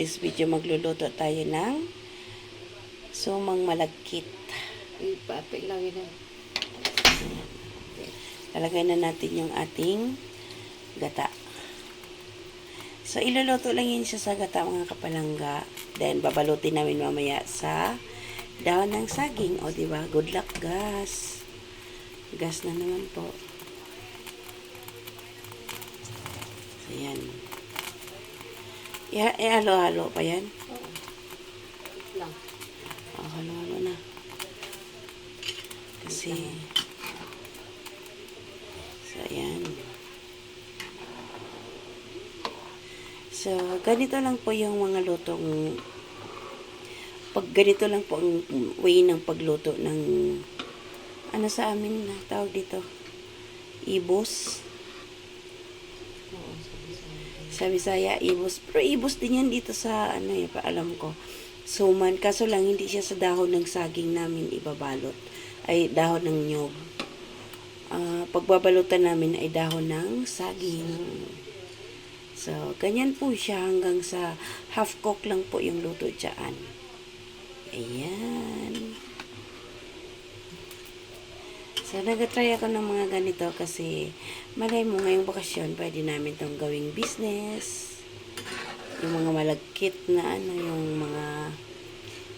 today's video, magluluto tayo ng sumang malagkit. Ipapilawin na. Lalagay na natin yung ating gata. So, iluluto lang yun siya sa gata, mga kapalangga. Then, babalutin namin mamaya sa dahon ng saging. O, diba? Good luck, gas. Gas na naman po. So, yan. Halo-halo pa yan. Lang. Halo-halo na. Kasi, so, ayan. So, ganito lang po yung mga lutong, ganito lang po ang way ng pagluto ng, ano sa amin na tawag dito? Ibos. Sa Bisaya, ibos. Pero ibos din yan dito sa, ano alam ko. Suman. Kaso lang, hindi siya sa dahon ng saging namin ibabalot. Ay, dahon ng nyog. Pagbabalutan namin ay dahon ng saging. So, ganyan po siya hanggang sa half cook lang po yung luto dyan. Ayan. So, nag-try ako ng mga ganito kasi malay mo ngayong bakasyon, pwede namin itong gawing business. Yung mga malagkit na yung mga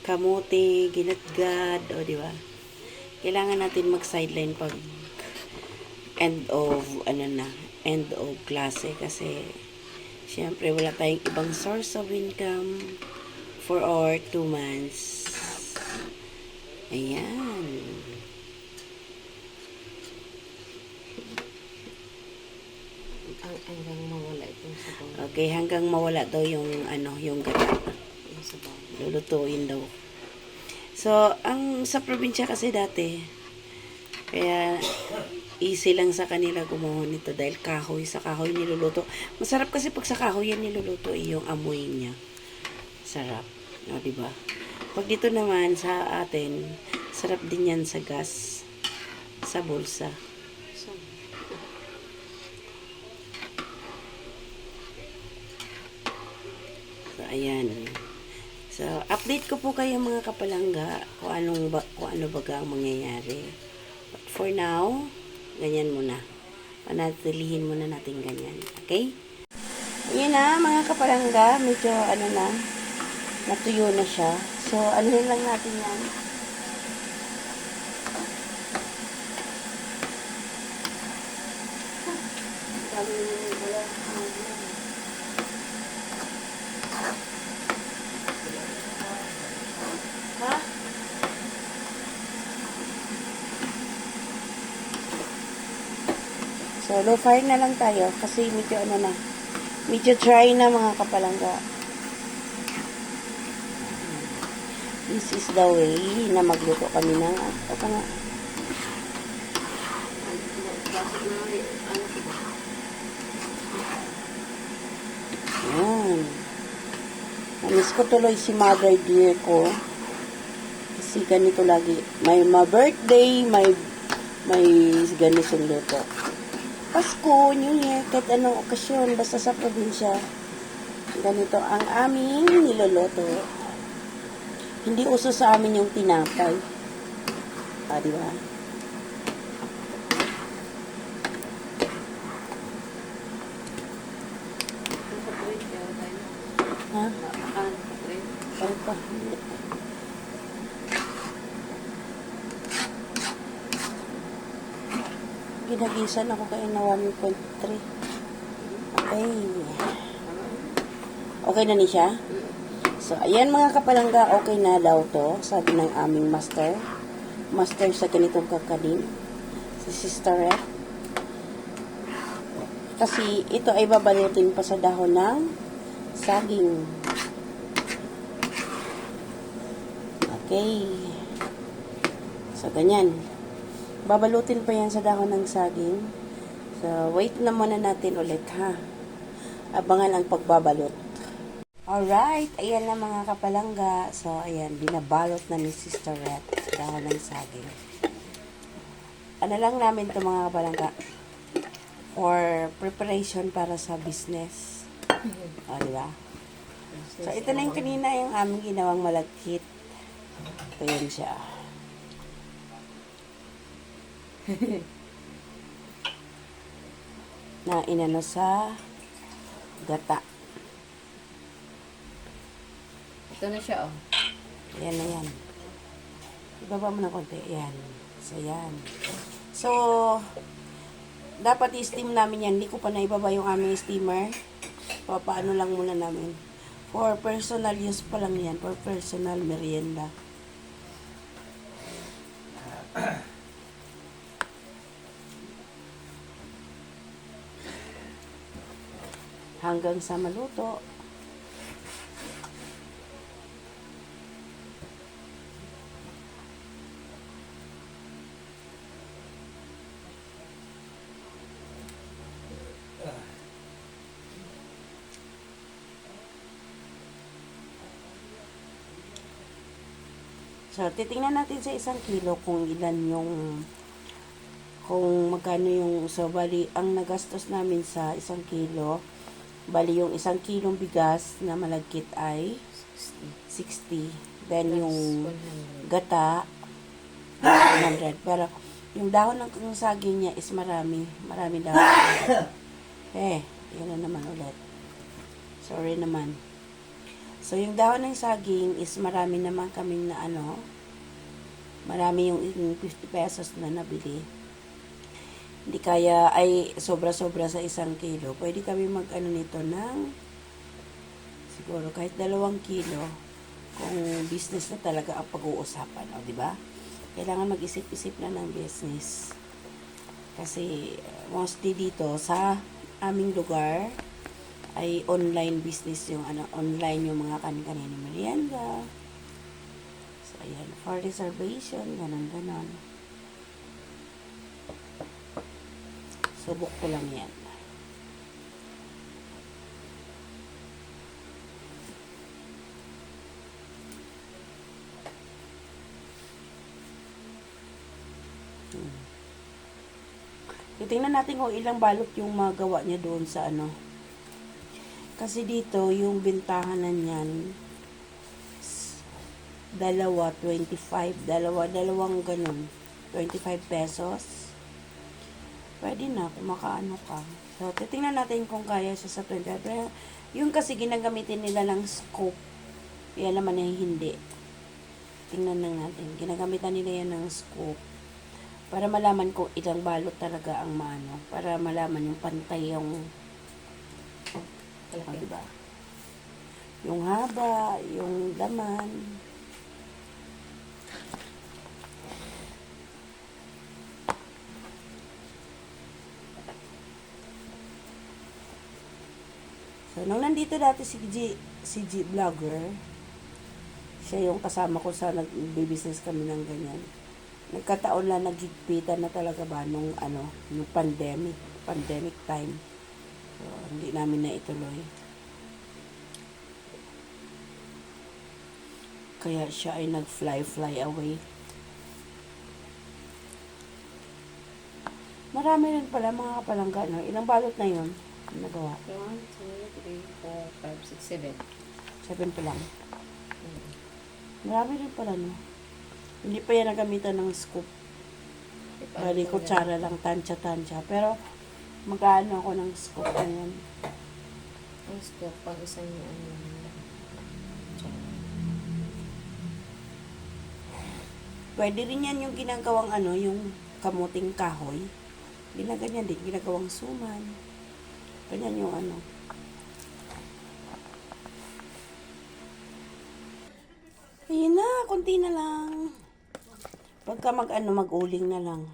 kamote, ginatgad, o diba? Kailangan natin mag-sideline pag end of klase kasi syempre wala tayong ibang source of income for our 2 months. Ayan. Hanggang mawala itong sabaw. Okay, hanggang mawala daw yung yung gata. Yung sabaw. Lulutuin daw. So, sa probinsya kasi dati, kaya easy lang sa kanila gumawa nito dahil kahoy, sa kahoy niluluto. Masarap kasi pag sa kahoy yan niluluto, yung amoy niya. Sarap. No, diba? Pag dito naman sa atin, sarap din yan sa gas, sa bulsa. So, ayan. So, update ko po kayo mga kapalangga kung ano baga ang mangyayari. But for now, ganyan muna. Panatilihin muna natin ganyan. Okay? Ayan na mga kapalangga, medyo natuyo na siya. So, anuhin lang natin yan. Ha? So, low fire na lang tayo kasi medyo dry na mga kapalangga. This is the way na magluto kami ng Ayan. Namiss ko tuloy si mother dear ko. Kasi ganito lagi. May birthday, may ganitong luto. Pasko, New Year, kahit anong okasyon, basta sa probinsya, ganito ang aming niluluto. Hindi uso sa amin yung tinapay. Diba? Ha? Ano pa? Ginagisan ako kayo na 1.3. Okay. Okay na ni siya? So, ayan mga kapalangga, okay na daw to, sabi ng aming master. Master sa ganitong kakanin. Si Sister Red. Kasi ito ay babalutin pa sa dahon ng saging. Okay. So, ganyan. Babalutin pa yan sa dahon ng saging. So, wait na muna natin ulit, ha? Abangan ang pagbabalot. Alright, ayan na mga kapalangga. So, ayan, binabalot na ni Sister Red sa dahon ng saging. Ano lang namin ito mga kapalangga? For preparation para sa business. O, diba? So, ito na yung kanina yung aming ginawang malagkit. Ito yun siya. Na inano sa gata. Ito na siya, oh. Ayan na yan. Ibaba mo na konti. Ayan. So, yan. So, dapat i-steam namin yan. Hindi ko pa naibaba yung aming steamer. Papaano lang muna namin. For personal use pa lang yan. For personal merienda. Hanggang sa maluto. So, titingnan natin sa 1 kilo kung ilan yung kung magkano yung so bali ang nagastos namin sa 1 kilo bali yung 1 kilong bigas na malagkit ay 60 then yung 100. gata 100 pero yung dahon ng saging niya is marami dahon yun na naman ulit sorry naman. So, yung dahon ng saging is marami naman kaming na marami yung 50 pesos na nabili. Hindi kaya ay sobra-sobra sa 1 kilo. Pwede kami nito ng siguro kahit 2 kilo kung business na talaga ang pag-uusapan. O, di ba? Kailangan mag-isip-isip na ng business. Kasi mostly dito sa aming lugar, ay online business yung online yung mga kanin-kanin merienda. So, ayan. For reservation, ganon. Subok ko lang yan. Titingnan natin kung ilang balot yung magawa niya doon sa Kasi dito, yung bintahan na niyan, dalawang ganun, 25 pesos. Pwede na, kung makaano ka. So, titingnan natin kung kaya siya sa 25. Pero, yung kasi ginagamitin nila ng scoop, yan naman ay hindi. Tingnan lang natin. Ginagamitan nila yan ng scoop. Para malaman kung ilang balot talaga ang maano. Para malaman yung pantay yung diba? Yung haba, yung laman. So, nung nandito dati si G Vlogger, siya yung kasama ko sa nag-business kami ng ganyan. Nagkataon lang nagigpitan na talaga ba nung nung pandemic time. So, hindi namin na ituloy. Kaya siya ay nag-fly away. Marami rin pala mga kapalangga, no? Ilang balot na yun? Nagawa? 1, 2, 3, 4, 5, 6, 7. 7 pa lang. Marami rin pala, no? Hindi pa yan nagamitan ng scoop. Bali, kutsara lang, tansya. Pero, mag-ano ako ng scoop na yan. Ang scoop, pag isang Pwede rin yan yung ginagawang yung kamuting kahoy. Ginaganyan din, ginagawang suman. Ganyan yung Ayun na, konti na lang. Pagka mag-uling na lang.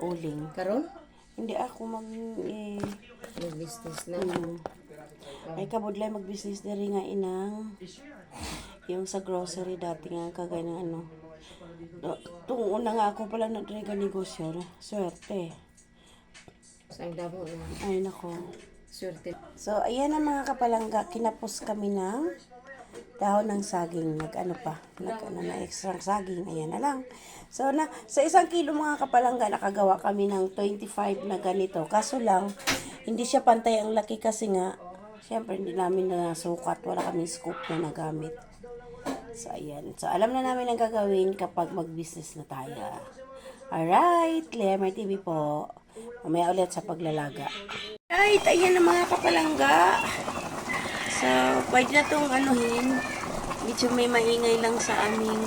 Uling. Karon? Hindi ako Business na. Ay kabudlay mag-business na rin nga inang yung sa grocery dati nga kagaya ng Tung una nga ako pala nag-rega negosyo. Swerte. Saan damo na? Ay nako. Swerte. So ayan na mga kapalangga. Kinapos kami ng dahon ng saging. Na extra saging. Ayan na lang. So, sa 1 kilo mga kapalangga, nakagawa kami ng 25 na ganito. Kaso lang, hindi siya pantay ang laki kasi nga, Siyempre, hindi namin nasukat. Wala kaming scoop na nagamit. So, ayan. So, alam na namin ang gagawin kapag mag-business na tayo. Alright, Lemmer TV po. Mamaya ulit sa paglalaga. Alright, ayan na mga kapalangga. So, pwede na itong anuhin. Medyo may maingay lang sa aming,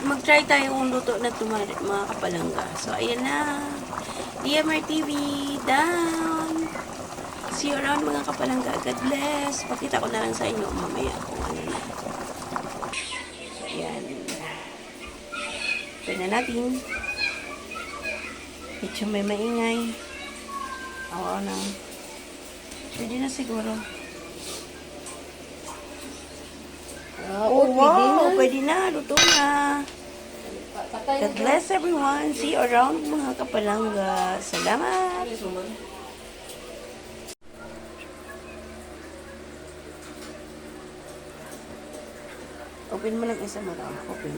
mag-try tayo kung luto na ito mga kapalangga. So, ayan na. DMR TV, down. See you around mga kapalangga. God bless. Pakita ko na lang sa inyo mamaya kung ano na. So, ayan. Try na natin. Medyo may maingay. Oo na. Pwede na siguro. Oh, wow! Pwede na. Luto na. God bless everyone. See you around mga kapalangga. Salamat. Open mo lang isa mo lang. Open.